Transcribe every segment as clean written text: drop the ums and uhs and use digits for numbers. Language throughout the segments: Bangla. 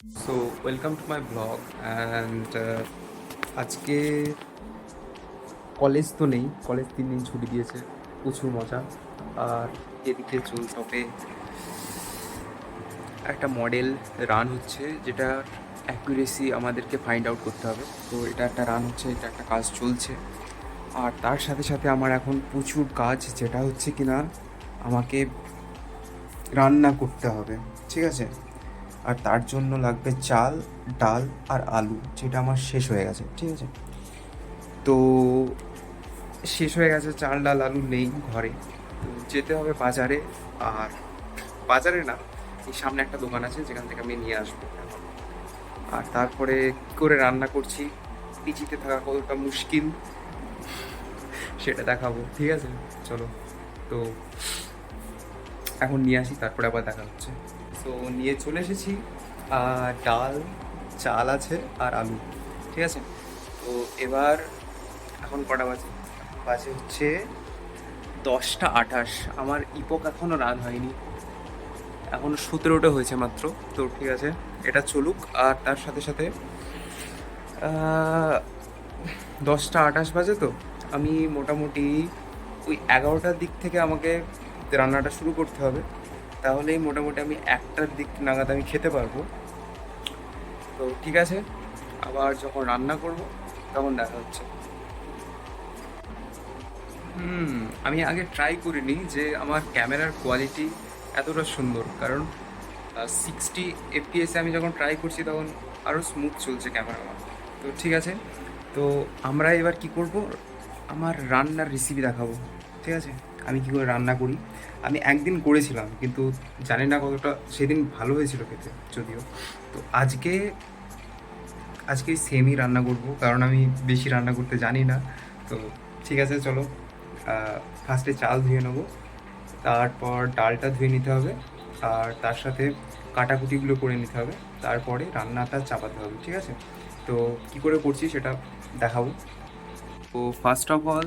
So welcome to my blog and আজকে কলেজ তো নেই, কলেজ 3 দিন ছুটি দিয়েছে, প্রচুর মজা। আর এদিকে চলছে হবে একটা মডেল রান হচ্ছে, যেটা অ্যাকুরেসি আমাদেরকে ফাইন্ড আউট করতে হবে। তো এটা একটা রান হচ্ছে, এটা একটা কাজ চলছে। আর তার সাথে সাথে আমার এখন প্রচুর কাজ, যেটা হচ্ছে কিনা আমাকে রান্না করতে হবে, ঠিক আছে। আর তার জন্য লাগবে চাল, ডাল আর আলু, যেটা আমার শেষ হয়ে গেছে, ঠিক আছে। তো শেষ হয়ে গেছে, চাল ডাল আলু নেই ঘরে, তো যেতে হবে বাজারে। আর বাজারে না, এই সামনে একটা দোকান আছে যেখান থেকে আমি নিয়ে আসবো এখন। আর তারপরে কী করে রান্না করছি, পিজিতে থাকা কতটা মুশকিল সেটা দেখাবো, ঠিক আছে। চলো, তো এখন নিয়ে আসি, তারপরে আবার দেখা হচ্ছে। সো নিয়ে চলে এসেছি, ডাল, চাল আছে আর আলু, ঠিক আছে। তো এবার এখন কটা বাজে, এখন বাজে হচ্ছে 10টা 28। আমার ইপক এখনও রান হয়নি, এখনও 17টা হয়েছে মাত্র। তো ঠিক আছে, এটা চলুক। আর তার সাথে সাথে 10টা 28 বাজে, তো আমি মোটামুটি ওই 11টার দিক থেকে আমাকে রান্নাটা শুরু করতে হবে, তাহলেই মোটামুটি আমি 1টার দিক নাগাদ আমি খেতে পারবো। তো ঠিক আছে, আবার যখন রান্না করব তখন দেখা হচ্ছে। আমি আগে ট্রাই করিনি যে আমার ক্যামেরার কোয়ালিটি এতটা সুন্দর, কারণ 60 FPS আমি যখন ট্রাই করছি তখন আরও স্মুথ চলছে ক্যামেরা আমার। তো ঠিক আছে, তো আমরা এবার কি করব, আমার রান্নার রেসিপি দেখাবো, ঠিক আছে। আমি কী করে রান্না করি, আমি একদিন করেছিলাম, কিন্তু জানি না কতটা সেদিন ভালো হয়েছিল খেতে, যদিও। তো আজকে সেমই রান্না করব, কারণ আমি বেশি রান্না করতে জানি না। তো ঠিক আছে, চলো। ফার্স্টে চাল ধুয়ে নেবো, তারপর ডালটা ধুয়ে নিতে হবে, আর তার সাথে কাটাকুটিগুলো করে নিতে হবে, তারপরে রান্নাটা চাপাতে হবে, ঠিক আছে। তো কী করে করছি সেটা দেখাবো। তো ফার্স্ট অফ অল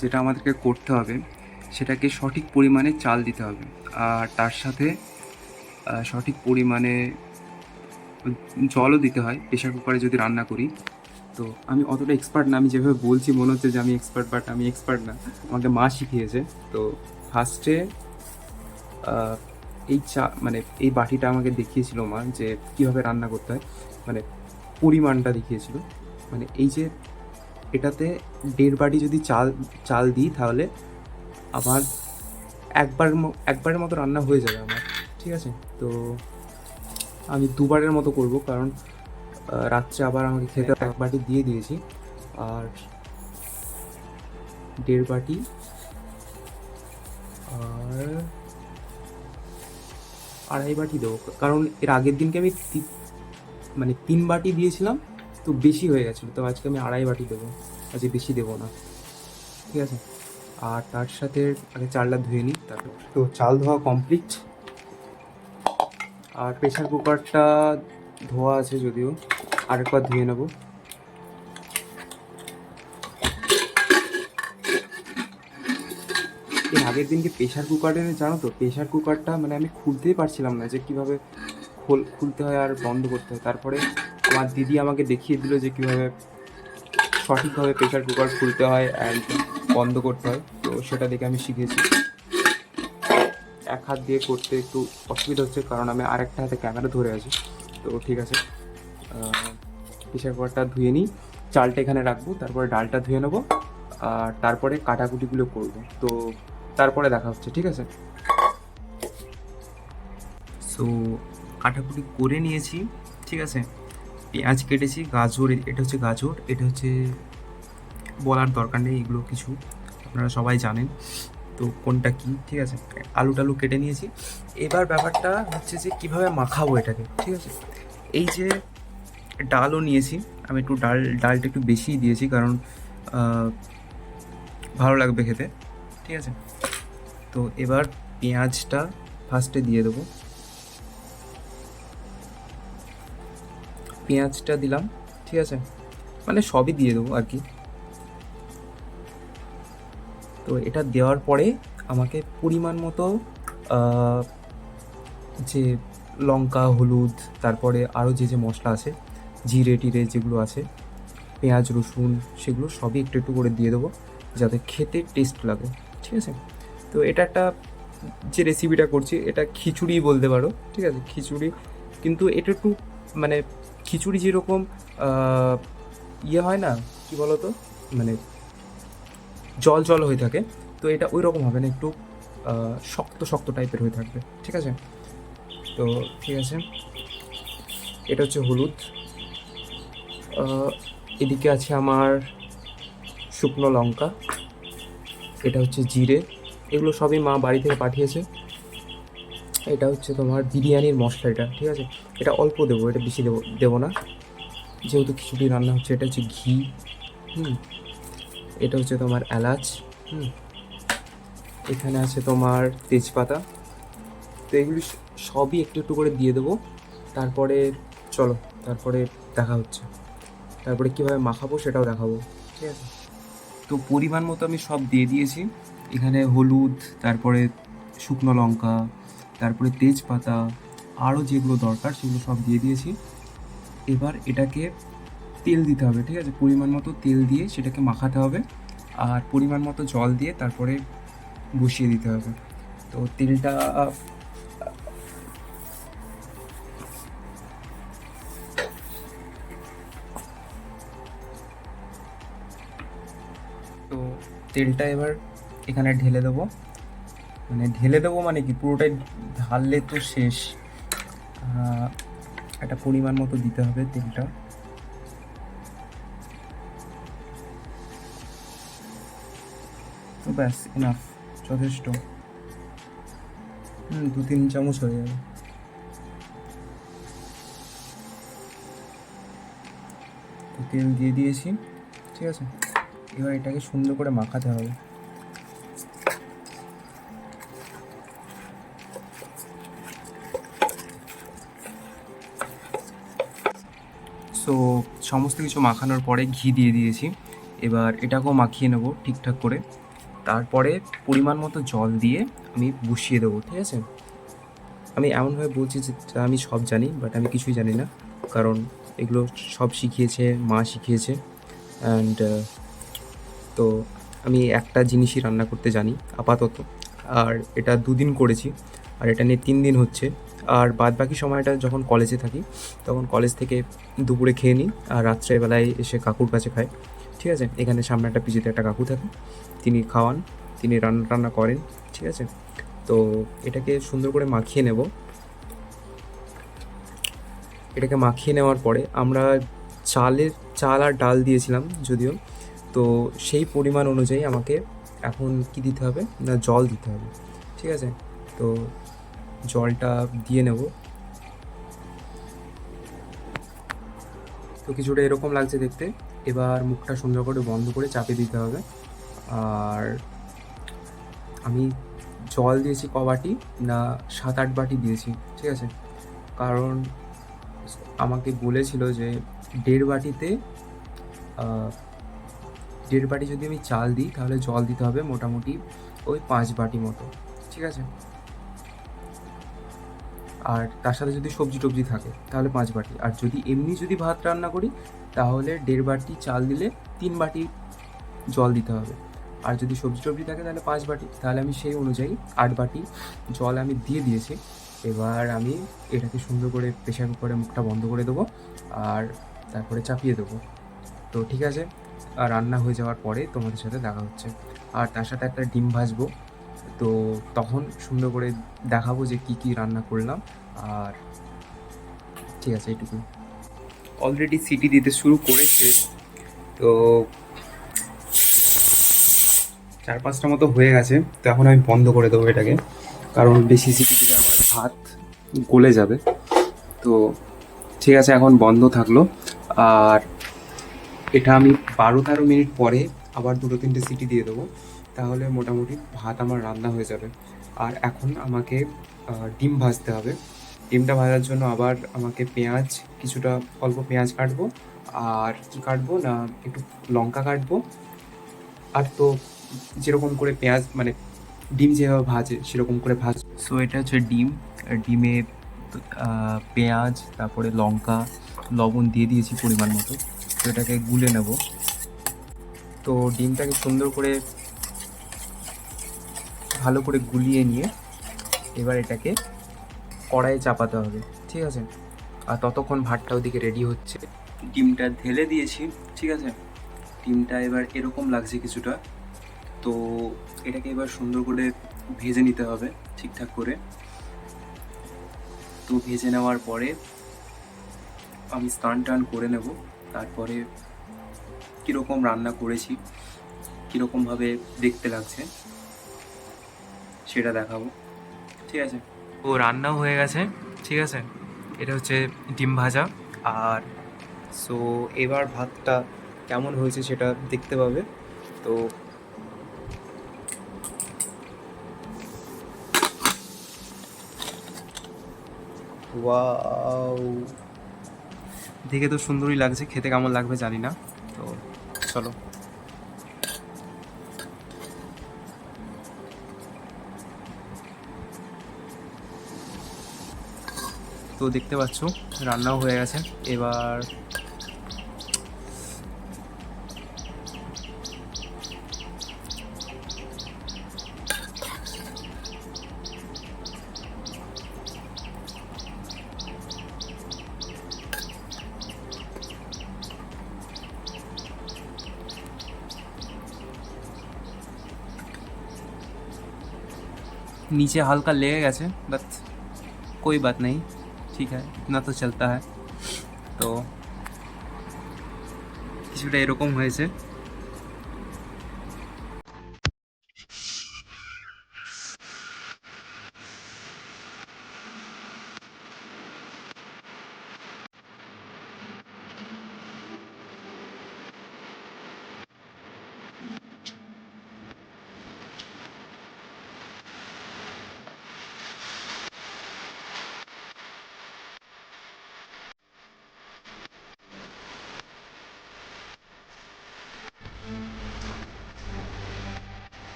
যেটা আমাদেরকে করতে হবে, সেটাকে সঠিক পরিমাণে চাল দিতে হবে, আর তার সাথে সঠিক পরিমাণে জলও দিতে হয় প্রেশার কুকারে যদি রান্না করি। তো আমি অতটা এক্সপার্ট না, আমি যেভাবে বলছি মনে হচ্ছে যে আমি এক্সপার্ট, বাট আমি এক্সপার্ট না, আমাকে মা শিখিয়েছে। তো ফার্স্টে মানে এই বাটিটা আমাকে দেখিয়েছিল মা, যে কীভাবে রান্না করতে হয়, মানে পরিমাণটা দেখিয়েছিল। মানে এই যে এটাতে 1.5 বাটি যদি চাল চাল দিই, তাহলে আমার একবারের মতো রান্না হয়ে যাবে আমার, ঠিক আছে। তো আমি দুবারের মতো করব, কারণ রাত্রে আবার আমাকে খেতে 1 বাটি দিয়ে দিয়েছি, আর 1.5 বাটি, আর 2.5 বাটি দেবো, কারণ এর আগের দিনকে আমি মানে 3 বাটি দিয়েছিলাম, তো বেশি হয়ে গেছিলো। তো আজকে আমি 2.5 বাটি দেবো, আজকে বেশি দেবো না, ঠিক আছে। আর তার সাথে আগে চালটা ধুয়ে নিই, তারপর তো চাল ধোয়া কমপ্লিট। আর প্রেশার কুকারটা ধোয়া আছে যদিও, আরেকবার ধুয়ে নেবো। এর আগের দিনকে প্রেশার কুকারে, জানো তো, প্রেশার কুকারটা মানে আমি খুলতেই পারছিলাম না যে কীভাবে খুলতে হয় আর বন্ধ করতে হয়। তারপরে আমার দিদি আমাকে দেখিয়ে দিল যে কীভাবে সঠিকভাবে প্রেশার কুকার খুলতে হয় অ্যান্ড বন্ধ করতে হয়। তো সেটা দেখে আমি শিখেছি। এক হাত দিয়ে করতে একটু অসুবিধা হচ্ছে, কারণ আমি আরেকটা হাতে ক্যামেরা ধরে আছি। তো ঠিক আছে, প্রেশার কুকারটা ধুয়ে নিই, চালটা এখানে রাখবো, তারপরে ডালটা ধুয়ে নেবো, আর তারপরে কাটাকুটিগুলো করবো। তো তারপরে দেখা হচ্ছে, ঠিক আছে। সো কাটাকুটি করে নিয়েছি, ঠিক আছে। পেঁয়াজ কেটেছি, গাজর, এটা হচ্ছে গাজর, এটা হচ্ছে, বলার দরকার নেই, এগুলো কিছু আপনারা সবাই জানেন তো কোনটা কি, ঠিক আছে। আলু টালু কেটে নিয়েছি। এবার ব্যাপারটা হচ্ছে যে কীভাবে মাখাবো এটাকে, ঠিক আছে। এই যে ডালও নিয়েছি, আমি একটু ডালটা একটু বেশিই দিয়েছি, কারণ ভালো লাগবে খেতে, ঠিক আছে। তো এবার পেঁয়াজটা ফার্স্টে দিয়ে দেবো, পেঁয়াজটা দিলাম, ঠিক আছে, মানে সবই দিয়ে দেবো আর কি। তো এটা দেওয়ার পরে আমাকে পরিমাণ মতো যে লঙ্কা, হলুদ, তারপরে আরও যে যে মশলা আছে, জিরে টিরে যেগুলো আছে, পেঁয়াজ রসুন, সেগুলো সবই একটু একটু করে দিয়ে দেবো যাতে খেতে টেস্ট লাগে। ঠিক আছে? তো এটা একটা যে রেসিপিটা করছি এটা খিচুড়ি বলতে পারো। ঠিক আছে, খিচুড়ি, কিন্তু এটা একটু মানে খিচুড়ি যেরকম ইয়ে হয় না, কি বলো তো, মানে জল জল হয়ে থাকে, তো এটা ওই রকম হবে না, একটু শক্ত শক্ত টাইপের হয়ে থাকবে। ঠিক আছে? তো ঠিক আছে, এটা হচ্ছে হলুদ। এদিকে আছে আমার শুকনো লঙ্কা, এটা হচ্ছে জিরে, এগুলো সবই মা বাড়ি থেকে পাঠিয়েছে। এটা হচ্ছে তোমার বিরিয়ানির মশলা, এটা ঠিক আছে, এটা অল্প দেবো, এটা বেশি দেবো না, যেহেতু খিচুড়ি রান্না হচ্ছে। এটা হচ্ছে ঘি। হুম। এটা হচ্ছে তোমার এলাচ। হুম। এখানে আছে তোমার তেজপাতা। তো এগুলি সবই একটু একটু করে দিয়ে দেবো। তারপরে চলো, তারপরে দেখা হচ্ছে, তারপরে কীভাবে মাখাবো সেটাও দেখাবো। ঠিক আছে? তো পরিমাণ মতো আমি সব দিয়ে দিয়েছি। এখানে হলুদ, তারপরে শুকনো লঙ্কা, তারপরে তেজপাতা, আরও যেগুলো দরকার সেগুলো সব দিয়ে দিয়েছি। এবার এটাকে তেল দিতে হবে। ঠিক আছে? পরিমাণ মতো তেল দিয়ে সেটাকে মাখাতে হবে, আর পরিমাণ মতো জল দিয়ে তারপরে বসিয়ে দিতে হবে। তো তেলটা তো তেলটা এবার এখানে ঢেলে দেবো। মানে ঢেলে দেবো মানে কি, পুরোটাই ঢাললে তো শেষ, একটা পরিমাণ মতো দিতে হবে তেলটা। তো ব্যাস, এনাফ, যথেষ্ট। 2-3 চামচ হয়ে যাবে। তো তেল দিয়ে দিয়েছি। ঠিক আছে? এবার এটাকে সুন্দর করে মাখাতে হবে। সো সমস্ত কিছু মাখানোর পরে ঘি দিয়ে দিয়েছি। এবার এটাকেও মাখিয়ে নেবো ঠিকঠাক করে। তারপরে পরিমাণ মতো জল দিয়ে আমি বসিয়ে দেবো। ঠিক আছে? আমি এমনভাবে বলছি যে আমি সব জানি, বাট আমি কিছুই জানি না, কারণ এগুলো সব শিখিয়েছে মা, শিখিয়েছে। অ্যান্ড তো আমি একটা জিনিসই রান্না করতে জানি আপাতত, আর এটা 2 দিন করেছি, আর এটা নিয়ে 3 দিন হচ্ছে। আর বাদ বাকি সময়টা যখন কলেজে থাকি তখন কলেজ থেকে দুপুরে খেয়ে নিই, আর রাত্রেবেলায় এসে কাকুর কাছে খাই। ঠিক আছে? এখানে সামনে একটা পিজিতে একটা কাকু থাকে, তিনি খাওয়ান, তিনি রান্না টান্না করেন। ঠিক আছে? তো এটাকে সুন্দর করে মাখিয়ে নেব। এটাকে মাখিয়ে নেওয়ার পরে আমরা চাল আর ডাল দিয়েছিলাম যদিও, তো সেই পরিমাণ অনুযায়ী আমাকে এখন কি দিতে হবে না, জল দিতে হবে। ঠিক আছে? তো জলটা দিয়ে নেব। তো কিছুটা এরকম লাগছে দেখতে। এবার মুখটা সুন্দর করে বন্ধ করে চাপিয়ে দিতে হবে। আর আমি জল দিয়েছি ক বাটি না, 7-8 বাটি দিয়েছি। ঠিক আছে? কারণ আমাকে বলেছিল যে 1.5 বাটিতে 1.5 বাটি যদি আমি চাল দিই তাহলে জল দিতে হবে মোটামুটি ওই 5 বাটি মতো। ঠিক আছে? আর তার সাথে যদি সবজি টবজি থাকে তাহলে 5 বাটি, আর যদি এমনি যদি ভাত রান্না করি তাহলে 1.5 বাটি চাল দিলে 3 বাটি জল দিতে হবে। আর যদি সবজি টবজি থাকে তাহলে 5 বাটি, তাহলে আমি সেই অনুযায়ী 8 বাটি জল আমি দিয়ে দিয়েছি। এবার আমি এটাকে সুন্দর করে প্রেশার কুকারে মুখটা বন্ধ করে দেবো, আর তারপরে চাপিয়ে দেবো। তো ঠিক আছে, আর রান্না হয়ে যাওয়ার পরে তোমাদের সাথে দেখা হচ্ছে। আর তার সাথে একটা ডিম ভাজবো, তো তখন সুন্দর করে দেখাবো যে কী কী রান্না করলাম। আর ঠিক আছে, এইটুকুই। অলরেডি সিটি দিতে শুরু করেছে, তো 4-5টা মতো হয়ে গেছে। তো এখন আমি বন্ধ করে দেবো এটাকে, কারণ বেশি সিটি দিলে আমার ভাত গলে যাবে। তো ঠিক আছে, এখন বন্ধ থাকলো। আর এটা আমি 12-13 মিনিট পরে আবার 2-3টে সিটি দিয়ে দেবো, তাহলে মোটামুটি ভাত আমার রান্না হয়ে যাবে। আর এখন আমাকে ডিম ভাজতে হবে। ডিমটা ভাজার জন্য আবার আমাকে পেঁয়াজ, কিছুটা অল্প পেঁয়াজ কাটবো, আর কি কাটবো না, একটু লঙ্কা কাটবো। আর তো যেরকম করে পেঁয়াজ মানে ডিম যেভাবে ভাজে সেরকম করে সো এটা হচ্ছে ডিম। ডিমে পেঁয়াজ, তারপরে লঙ্কা, লবণ দিয়ে দিয়েছি পরিমাণ মতো। তো এটাকে গুলে নেব। তো ডিমটাকে সুন্দর করে ভালো করে গুলিয়ে নিয়ে এবার এটাকে কড়াইয়ে চাপাতে হবে, ঠিক আছে? আর ততক্ষণ ভাতটা ওদিকে রেডি হচ্ছে। ডিমটা ঢেলে দিয়েছি, ঠিক আছে? ডিমটা এবার এরকম লাগছে কিছুটা। তো এটাকে এবার সুন্দর করে ভেজে নিতে হবে ঠিকঠাক করে। তো ভেজে নেওয়ার পরে আমি স্নান টান করে নেব। তারপরে কীরকম রান্না করেছি, কীরকমভাবে দেখতে লাগছে সেটা দেখাবো, ঠিক আছে? তো রান্নাও হয়ে গেছে, ঠিক আছে? এটা হচ্ছে ডিম ভাজা। আর সো এবার ভাতটা কেমন হয়েছে সেটা দেখতে পাবে। তো ওয়াও, দেখে তো সুন্দরই লাগছে, খেতে কেমন লাগবে জানি না। তো চলো। তো দেখতে পাচ্ছ রান্নাও হয়ে গেছে। এবার नीचे हल्का लेगे গেছে, বাট कोई बात नहीं, ठीक है, इतना तो चलता है। তো কিছুটা এরকম হয়েছে।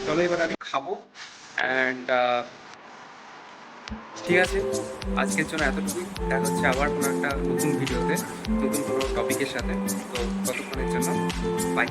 চলো এবার আমি খাবো। অ্যান্ড ঠিক আছে, আজকের জন্য এতটুকুই। দেখা হচ্ছে আবার কোনো একটা নতুন ভিডিওতে, নতুন কোনো টপিকের সাথে। তো ততক্ষণের জন্য বাই।